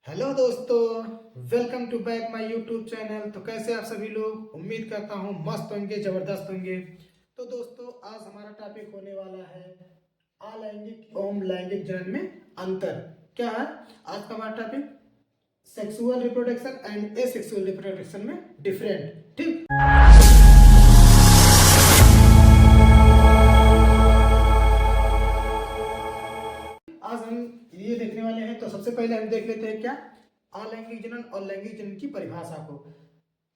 Hello दोस्तों, welcome to back my YouTube channel. तो कैसे आप सभी लोग, उम्मीद करता हूँ मस्त होंगे, जबरदस्त होंगे। तो दोस्तों, आज हमारा टॉपिक होने वाला है अलैंगिक एवं लैंगिक जनन में अंतर। क्या है आज का हमारा topic? Sexual reproduction and asexual reproduction में डिफरेंट। ठीक, आज हम ये देखने वाले हैं। तो सबसे पहले हम देख लेते हैं क्या अलैंगिक जनन और लैंगिक जनन की परिभाषा को।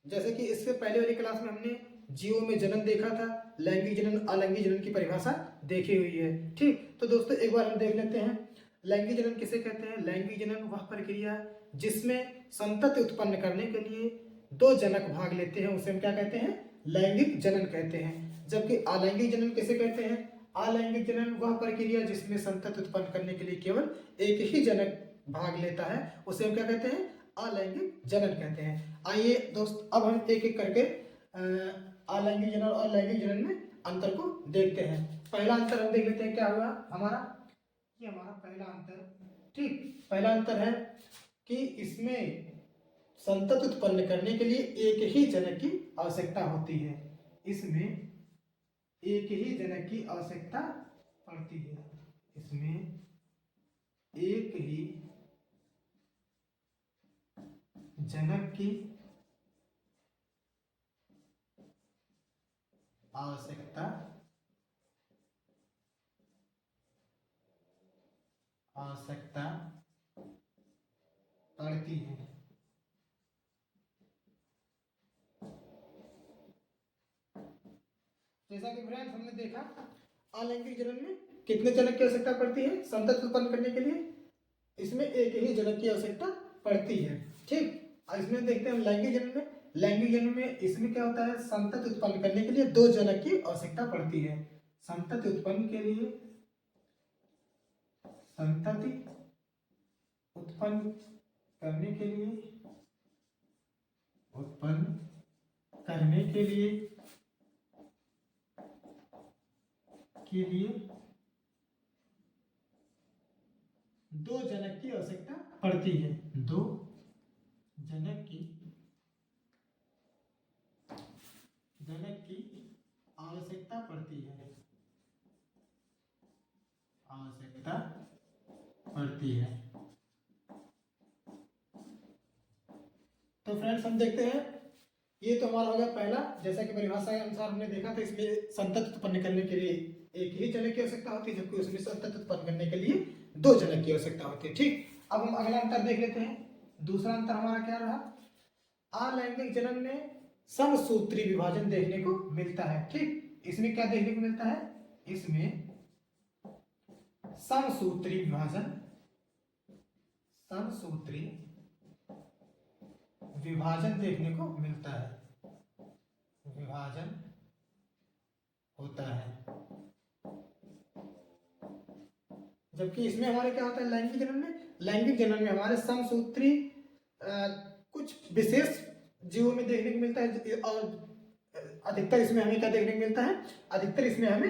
जैसे कि इससे पहले वाली क्लास में हमने जीवों में जनन देखा था, लैंगिक जनन अलैंगिक जनन की परिभाषा देखी हुई है। ठीक, तो दोस्तों एक बार हम देख लेते हैं लैंगिक जनन किसे कहते हैं। लैंगिक जनन वह प्रक्रिया जिसमें संतति उत्पन्न करने के लिए दो जनक भाग लेते हैं, उसे हम क्या कहते हैं? लैंगिक जनन कहते हैं। जबकि अलैंगिक जनन किसे कहते हैं? अलैंगिक जनन वह प्रक्रिया जिसमें संतति उत्पन्न करने के लिए केवल एक ही जनक भाग लेता है, उसे हम क्या कहते हैं? अलैंगिक जनन कहते हैं। आइए दोस्त, अब हम एक एक करके अलैंगिक जनन और लैंगिक जनन में अंतर को देखते हैं। पहला अंतर हम देख लेते हैं क्या हुआ हमारा। ये हमारा पहला अंतर। ठीक, पहला अंतर है कि इसमें संतति उत्पन्न करने के लिए एक ही जनक की आवश्यकता होती है। इसमें एक ही जनक की आवश्यकता पड़ती है। इसमें एक ही जनक की आवश्यकता पड़ती है। जैसा कि फ्रेंड्स हमने देखा, अलैंगिक जनन में कितने जनक की आवश्यकता पड़ती है संतति उत्पन्न करने के लिए? इसमें एक ही जनक की आवश्यकता पड़ती है। ठीक, और इसमें देखते हैं लैंगिक जनन में। लैंगिक जनन में इसमें क्या होता है? संतति उत्पन्न करने के लिए दो जनक की आवश्यकता पड़ती है। संतति उत्पन्न के लिए संतति उत्पन्न करने के लिए दो जनक की आवश्यकता पड़ती है। दो जनक की आवश्यकता पड़ती है। तो फ्रेंड्स हम देखते हैं, ये तो हमारा हो गया पहला। जैसा कि परिभाषा के अनुसार हमने देखा था, इसमें संतति उत्पन्न करने के लिए एक ही जनक की आवश्यकता होती है, जबकि उसमें संतति उत्पन्न करने के लिए दो जनक की आवश्यकता होती है। ठीक, अब हम अगला अंतर देख लेते हैं। दूसरा अंतर हमारा क्या रहा? अलैंगिक जनन में समसूत्री विभाजन देखने को मिलता है। ठीक, इसमें क्या देखने को मिलता है? इसमें समसूत्री विभाजन देखने को मिलता है। विभाजन होता है। जबकि इसमें हमारे क्या होता है? लैंगिक जनन में हमारे समसूत्री कुछ विशेष जीवों में देखने को मिलता है, और अधिकतर इसमें हमें क्या देखने को मिलता है? अधिकतर इसमें हमें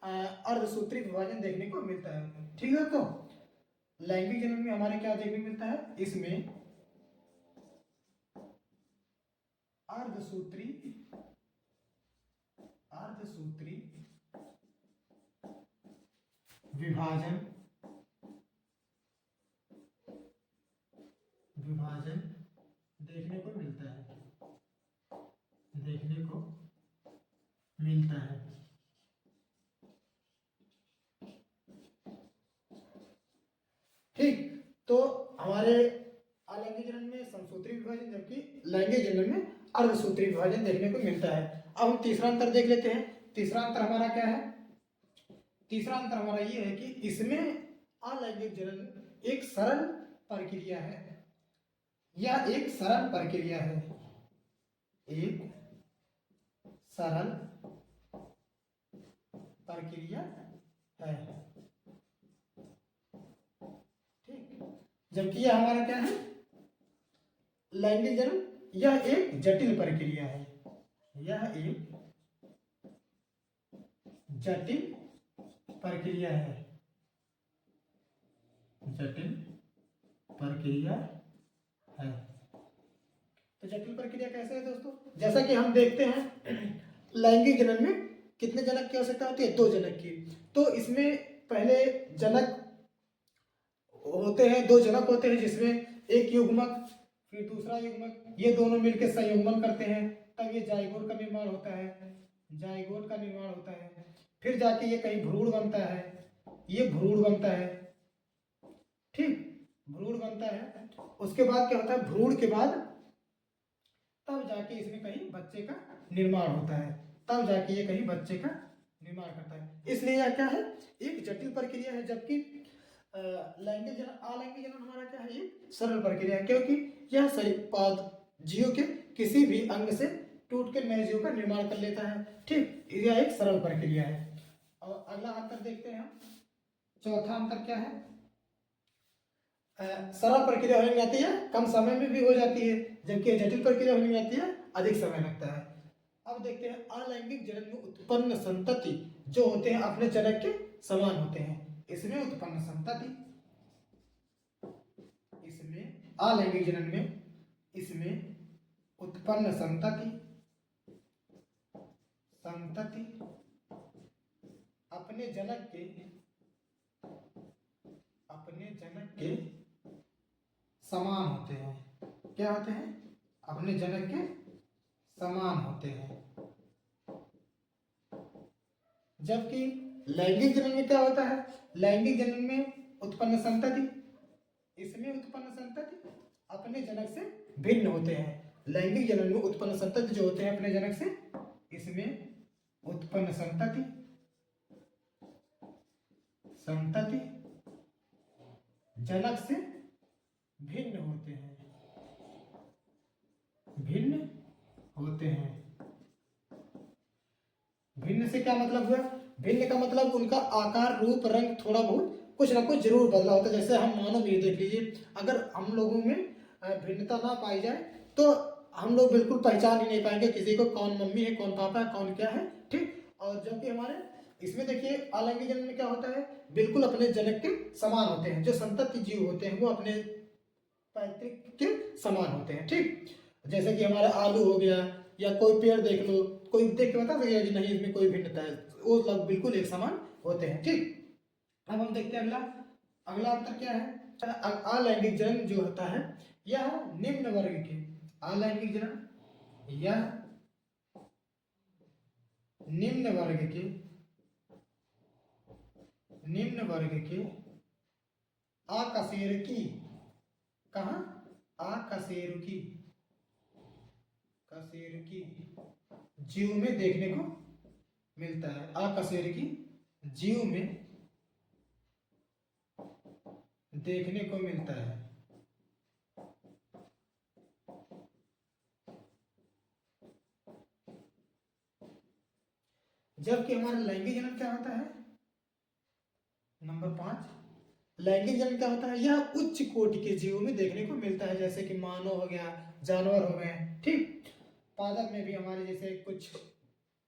अर्धसूत्री विभाजन देखने को मिलता है। ठीक है, तो लैंगिक जनन में हमारे क्या देखने को मिलता है? इसमें अर्धसूत्री विभाजन देखने को मिलता है। ठीक, तो हमारे अलैंगिक जनन में समसूत्री विभाजन, जबकि लैंगिक जनन में अर्धसूत्री विभाजन देखने को मिलता है। अब हम तीसरा अंतर देख लेते हैं। तीसरा अंतर हमारा क्या है? तीसरा अंतर हमारा ये है कि इसमें अलैंगिक जनन एक सरल प्रक्रिया है। यह एक सरल प्रक्रिया है। एक सरल प्रक्रिया है। ठीक, जबकि यह हमारा क्या है? लैंगिक जनन यह एक जटिल प्रक्रिया है। यह एक जटिल प्रक्रिया है। जटिल प्रक्रिया है। तो जटिल प्रक्रिया कैसे है दोस्तों? जैसा कि हम देखते हैं लैंगिक जनन में कितने जनक की आवश्यकता होती है? 2 जनक की। तो इसमें पहले जनक होते हैं, 2 जनक होते हैं, जिसमें एक युग्मक फिर दूसरा युग्मक, ये दोनों मिलकर संयुग्मन करते हैं, तब ये जाइगोट का निर्माण होता है। जाइगोट का निर्माण होता है, फिर जाके ये कहीं भ्रूण बनता है, ये भ्रूण बनता है। ठीक, भ्रूण बनता है। उसके बाद क्या होता है? भ्रूण के बाद तब जाके इसमें कहीं बच्चे का निर्माण होता है, तब जाके ये कहीं बच्चे का निर्माण करता है। इसलिए यह क्या है? एक जटिल प्रक्रिया है, जबकि लैंगिक जनन, अलैंगिक जनन हमारा क्या है? ये सरल प्रक्रिया है, क्योंकि यह जीव के किसी भी अंग से टूट के नए जीव का निर्माण कर लेता है। ठीक, यह एक सरल प्रक्रिया है। और अगला अंतर देखते हैं हम। चौथा अंतर क्या है? सरल प्रक्रिया होने में आती है, कम समय में भी हो जाती है, जबकि जटिल प्रक्रिया होने में आती है, अधिक समय लगता है। अब देखते हैं अलैंगिक जनन में उत्पन्न संतति जो होते हैं अपने जनक के समान होते हैं। इसमें उत्पन्न संतति, इसमें अलैंगिक जनन में इसमें उत्पन्न संतति अपने जनक के समान होते हैं। क्या होते हैं? अपने जनक के समान होते हैं। जबकि लैंगिक जनन में क्या होता है? लैंगिक जनन में उत्पन्न संतति, इसमें उत्पन्न संतति अपने जनक से भिन्न होते हैं। लैंगिक जनन में उत्पन्न संतति जो होते हैं अपने जनक से, इसमें उत्पन्न संतति जनक से भिन्न होते हैं, भिन्न से क्या मतलब हुआ? भिन्न का मतलब उनका आकार, रूप, रंग थोड़ा बहुत कुछ ना कुछ जरूर बदला होता है। जैसे हम मानव में देख लीजिए, अगर हम लोगों में भिन्नता ना पाई जाए तो हम लोग बिल्कुल पहचान ही नहीं पाएंगे किसी को, कौन मम्मी है, कौन पापा है, कौन क्या है। ठीक, और जबकि हमारे इसमें देखिए अलैंगिक जनन में क्या होता है? बिल्कुल अपने जनक के समान होते हैं। जो संतति जीव होते हैं वो अपने पैतृक के समान होते हैं। ठीक, जैसे कि हमारा आलू हो गया, या कोई पेड़ देख लो, कोई देख के बता सकेगा कि नहीं इसमें कोई भिन्नता है, वो लोग बिल्कुल एक समान होते हैं। ठीक, अब हम देखते हैं अगला। अगला अंतर क्या है? अलैंगिक जनन जो होता है यह निम्न वर्ग के, अलैंगिक जनन यह निम्न वर्ग के आकशेरुकी, कहाँ? आकशेरुकी जीव में देखने को मिलता है। आकशेरुकी जीव में देखने को मिलता है। जबकि हमारा लैंगिक जनन क्या होता है? नंबर 5, लैंगिक जनन क्या होता है? यह उच्च कोटि के जीवों में देखने को मिलता है, जैसे कि मानव हो गया, जानवर हो गए। ठीक, पादप में भी हमारे जैसे कुछ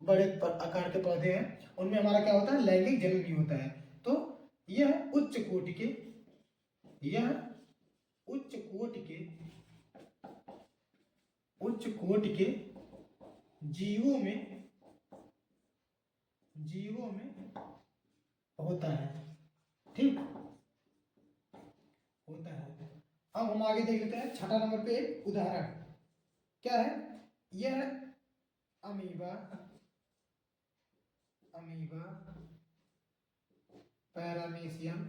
बड़े आकार के पौधे हैं, उनमें हमारा क्या होता है? लैंगिक जनन नहीं होता है। तो यह उच्च कोटि के जीवों में होता है। ठीक, होता है। अब हम आगे देख लेते हैं। छठा नंबर पे एक उदाहरण क्या है? यह अमीबा पैरामीशियम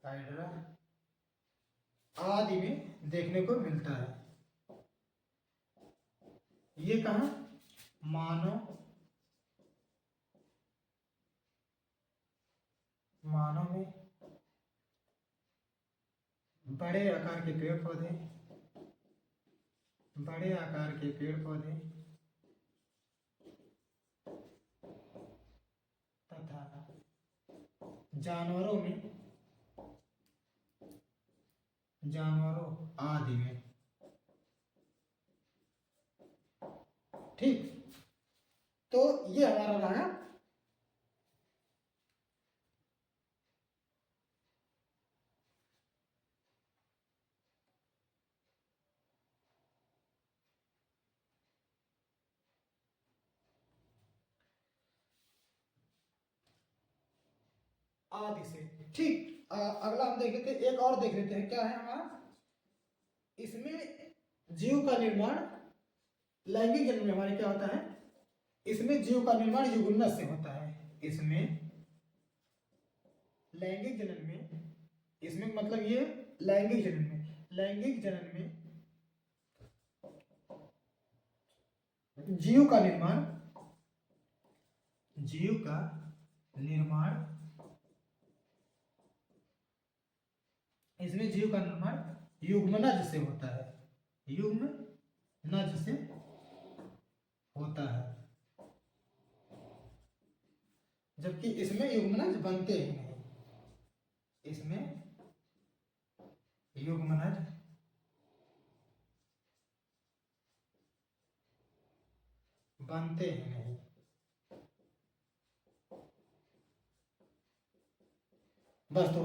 हाइड्रा आदि में देखने को मिलता है। ये कहाँ? मानव में बड़े आकार के पेड़ पौधे तथा जानवरों आदि में। ठीक, तो ये हमारा रहा आदि से। ठीक, अगला हम देख लेते हैं, एक और देख लेते हैं क्या है हमारा। इसमें जीव का निर्माण लैंगिक जन्म में हमारे क्या होता है, इसमें जीव का निर्माण युग्मनज से होता है। इसमें लैंगिक जनन में, इसमें मतलब ये लैंगिक जनन में, लैंगिक जनन में जीव का निर्माण, जीव का निर्माण, इसमें जीव का निर्माण युग्मनज से होता है, युग्मनज से होता है, जबकि इसमें युग्मनज बनते ही नहीं, इसमें युग्मनज बनते ही नहीं। बस तो